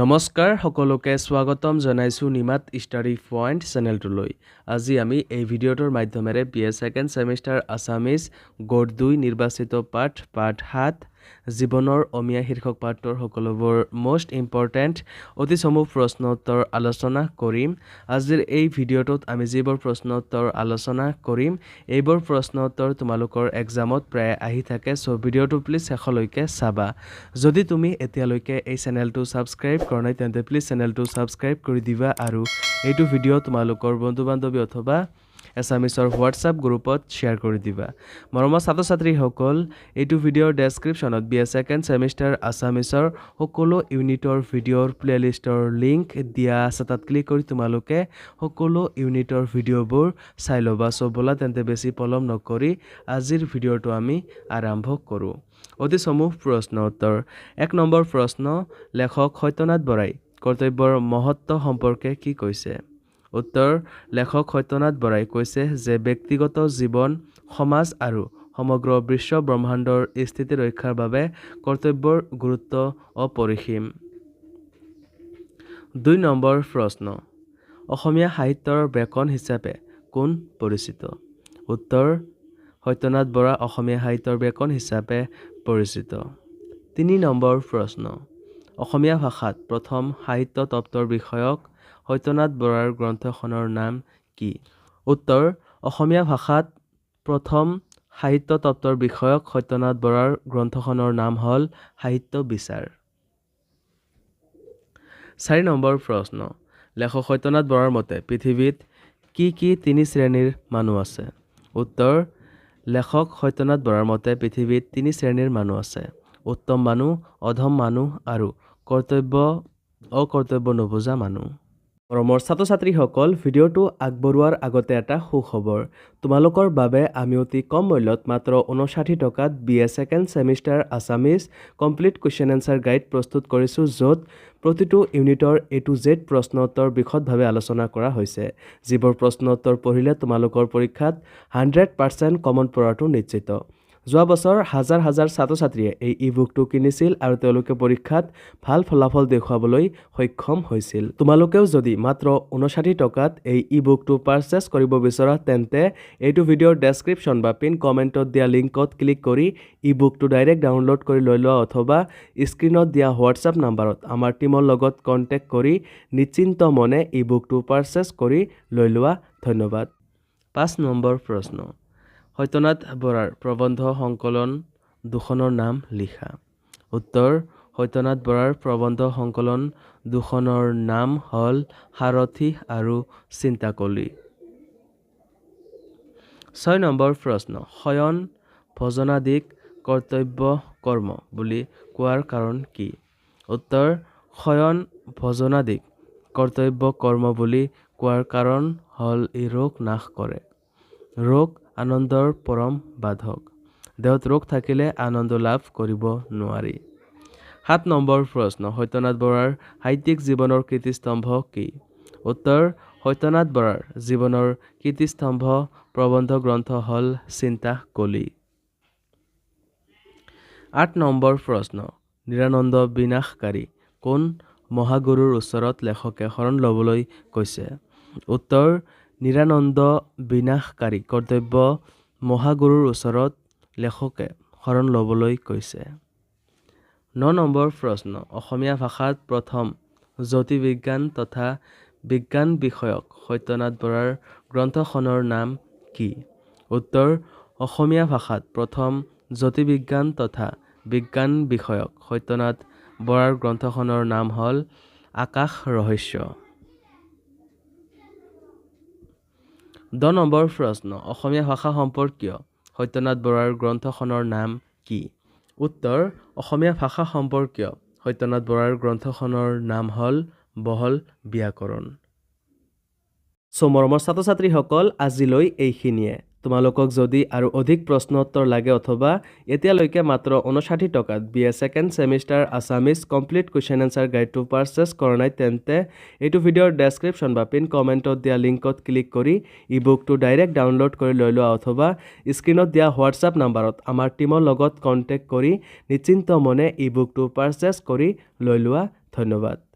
নমস্কাৰ সকলোকে স্বাগতম জনাইছো নিমাত ষ্টাডি পইণ্ট চেনেলটোলৈ। আজি আমি এই ভিডিঅ'টোৰ মাধ্যমেৰে BA সেকেণ্ড সেমিষ্টাৰ আছামিজ গড় 2 নিৰ্বাচিত পাঠ 7 জীৱনৰ অমিয়া শীৰ্ষক পাঠৰ সকলোবোৰ মোষ্ট ইম্পৰ্টেণ্ট অতি চমু প্ৰশ্ন উত্তৰ আলোচনা কৰিম। আজিৰ এই ভিডিঅ'টোত আমি যিবোৰ প্ৰশ্ন উত্তৰ আলোচনা কৰিম এইবোৰ প্ৰশ্ন উত্তৰ তোমালোকৰ এক্সামত প্ৰায় আহি থাকে, সো ভিডিঅ'টো প্লিজ শেষলৈকে চাবা। যদি তুমি এতিয়ালৈকে এই চেনেলটো সাবস্ক্ৰাইব কৰা নাই তেন্তে প্লিজ চেনেলটো সাবস্ক্ৰাইব কৰি দিবা আৰু এইটো ভিডিঅ' তোমালোকৰ বন্ধু-বান্ধৱী অথবা এছামিছৰ হোৱাটছআপ গ্ৰুপত শ্বেয়াৰ কৰি দিবা। মৰমৰ ছাত্ৰ-ছাত্ৰীসকল, এইটো ভিডিঅ'ৰ ডেছক্ৰিপশ্যনত BA সেকেণ্ড সেমিষ্টাৰ আছামিছৰ সকলো ইউনিটৰ ভিডিঅ'ৰ প্লেলিষ্টৰ লিংক দিয়া আছে, তাত ক্লিক কৰি তোমালোকে সকলো ইউনিটৰ ভিডিঅ'বোৰ চাই ল'বা। সো ব'লা তেন্তে বেছি পলম নকৰি আজিৰ ভিডিঅ'টো আমি আৰম্ভ কৰোঁ। অতি চমু প্ৰশ্ন উত্তৰ। 1 নম্বৰ প্ৰশ্ন, লেখক সত্যনাথ বৰাই কৰ্তব্যৰ মহত্ব সম্পৰ্কে কি কৈছে? উত্তৰ, লেখক সত্যনাথ বৰাই কৈছে যে ব্যক্তিগত জীৱন, সমাজ আৰু সমগ্ৰ বিশ্ব ব্ৰহ্মাণ্ডৰ স্থিতি ৰক্ষাৰ বাবে কৰ্তব্যৰ গুৰুত্ব অপৰিসীম। 2 নম্বৰ প্ৰশ্ন, অসমীয়া সাহিত্যৰ ব্যাকৰণ হিচাপে কোন পৰিচিত? উত্তৰ, সত্যনাথ বৰা অসমীয়া সাহিত্যৰ ব্যাকৰণ হিচাপে পৰিচিত। 3 নম্বৰ প্ৰশ্ন, অসমীয়া ভাষাত প্ৰথম সাহিত্য তত্ত্বৰ বিষয়ক সত্যনাথ বৰাৰ গ্ৰন্থখনৰ নাম কি? উত্তৰ, অসমীয়া ভাষাত প্ৰথম সাহিত্য তত্ত্বৰ বিষয়ক সত্যনাথ বৰাৰ গ্ৰন্থখনৰ নাম হ'ল সাহিত্য বিচাৰ। 4 নম্বৰ প্ৰশ্ন, লেখক সত্যনাথ বৰাৰ মতে পৃথিৱীত কি 3 শ্ৰেণীৰ মানুহ আছে? উত্তৰ, লেখক সত্যনাথ বৰাৰ মতে পৃথিৱীত 3 শ্ৰেণীৰ মানুহ আছে: উত্তম মানুহ, অধম মানুহ আৰু অকৰ্তব্য নুবুজা মানুহ। মৰমৰ ছাত্ৰ-ছাত্ৰীসকল, ভিডিঅ'টো আগবঢ়োৱাৰ আগতে এটা সুখবৰ। তোমালোকৰ বাবে আমি অতি কম মূল্যত মাত্ৰ 59 টকাত BA second semester Assamese complete question answer guide প্ৰস্তুত কৰিছোঁ, য'ত প্ৰতিটো ইউনিটৰ A to Z প্ৰশ্ন উত্তৰ বিশদভাৱে আলোচনা কৰা হৈছে। যিবোৰ প্ৰশ্ন উত্তৰ পঢ়িলে তোমালোকৰ পৰীক্ষাত 100% কমন পৰাটো নিশ্চিত। যোৱা বছৰ হাজাৰ হাজাৰ ছাত্ৰ-ছাত্ৰীয়ে এই ই-বুকটো কিনিছিল আৰু তেওঁলোকে পৰীক্ষাত ভাল ফলাফল দেখুৱাবলৈ সক্ষম হৈছিল। তোমালোকেও যদি মাত্ৰ 59 টকাত এই ই-বুকটো পাৰচেছ কৰিব বিচৰা তেন্তে এইটো ভিডিঅ'ৰ ডেছক্ৰিপশ্যন বা পিন কমেণ্টত দিয়া লিংকত ক্লিক কৰি ই-বুকটো ডাইৰেক্ট ডাউনলোড কৰি লৈ লোৱা অথবা স্ক্ৰীনত দিয়া হোৱাটছআপ নাম্বাৰত আমাৰ টীমৰ লগত কণ্টেক্ট কৰি নিশ্চিন্ত মনে ই-বুকটো পাৰচেছ কৰি লৈ লোৱা। ধন্যবাদ। 5 নম্বৰ প্ৰশ্ন, সত্যনাথ বৰাৰ প্ৰবন্ধ সংকলন দুখনৰ নাম লিখা। উত্তৰ, সত্যনাথ বৰাৰ প্ৰবন্ধ সংকলন দুখনৰ নাম হ'ল সাৰথি আৰু চিন্তাকলি। 6 নম্বৰ প্ৰশ্ন, শয়ন ভোজনাদিক কৰ্তব্য কৰ্ম বুলি কোৱাৰ কাৰণ কি? উত্তৰ, শয়ন ভোজনাদিক কৰ্তব্য কৰ্ম বুলি কোৱাৰ কাৰণ হ'ল ই ৰোগ নাশ কৰে। ৰোগ আনন্দৰ পৰম বাধক। দেহত ৰোগ থাকিলে আনন্দ লাভ কৰিব নোৱাৰি। 7 নম্বৰ প্ৰশ্ন, সত্যনাথ বৰাৰ সাহিত্যিক জীৱনৰ কীৰ্তিস্তম্ভ কি? উত্তৰ, সত্যনাথ বৰাৰ জীৱনৰ কীৰ্তিস্তম্ভ প্ৰবন্ধ গ্ৰন্থ হ'ল চিন্তাকলি। 8 নম্বৰ প্ৰশ্ন, নিৰানন্দ বিনাশকাৰী কোন মহাগুৰুৰ ওচৰত লেখকে শৰণ ল'বলৈ কৈছে? উত্তৰ, নিৰানন্দ বিনাশকাৰী কৰ্তব্য মহাগুৰুৰ ওচৰত লেখকে শৰণ ল'বলৈ কৈছে। 9 নম্বৰ প্ৰশ্ন, অসমীয়া ভাষাত প্ৰথম জ্যোতিৰ্বিজ্ঞান তথা বিজ্ঞান বিষয়ক সত্যনাথ বৰাৰ গ্ৰন্থখনৰ নাম কি? উত্তৰ, অসমীয়া ভাষাত প্ৰথম জ্যোতিৰ্বিজ্ঞান তথা বিজ্ঞান বিষয়ক সত্যনাথ বৰাৰ গ্ৰন্থখনৰ নাম হ'ল আকাশ ৰহস্য। 10 নম্বৰ প্ৰশ্ন, অসমীয়া ভাষা সম্পৰ্কীয় সত্যনাথ বৰাৰ গ্ৰন্থখনৰ নাম কি? উত্তৰ, অসমীয়া ভাষা সম্পৰ্কীয় সত্যনাথ বৰাৰ গ্ৰন্থখনৰ নাম হ'ল বহল ব্যাকৰণ। সো মৰমৰ ছাত্ৰ-ছাত্ৰীসকল, আজিলৈ এইখিনিয়ে। তোমালোকক যদি আৰু অধিক প্ৰশ্ন উত্তৰ লাগে অথবা এতিয়ালৈকে মাত্ৰ 59 টকাত BA second semester Assamese complete question answer গাইডটো পাৰচেছ কৰা নাই তেন্তে এইটো ভিডিঅ'ৰ ডেছক্ৰিপশ্যন বা পিন কমেণ্টত দিয়া লিংকত ক্লিক কৰি ই-বুকটো ডাইৰেক্ট ডাউনলোড কৰি লৈ লোৱা অথবা স্ক্ৰীনত দিয়া হোৱাটছআপ নাম্বাৰত আমাৰ টীমৰ লগত কণ্টেক্ট কৰি নিশ্চিন্ত মনে ই-বুকটো পাৰচেছ কৰি লৈ লোৱা। ধন্যবাদ।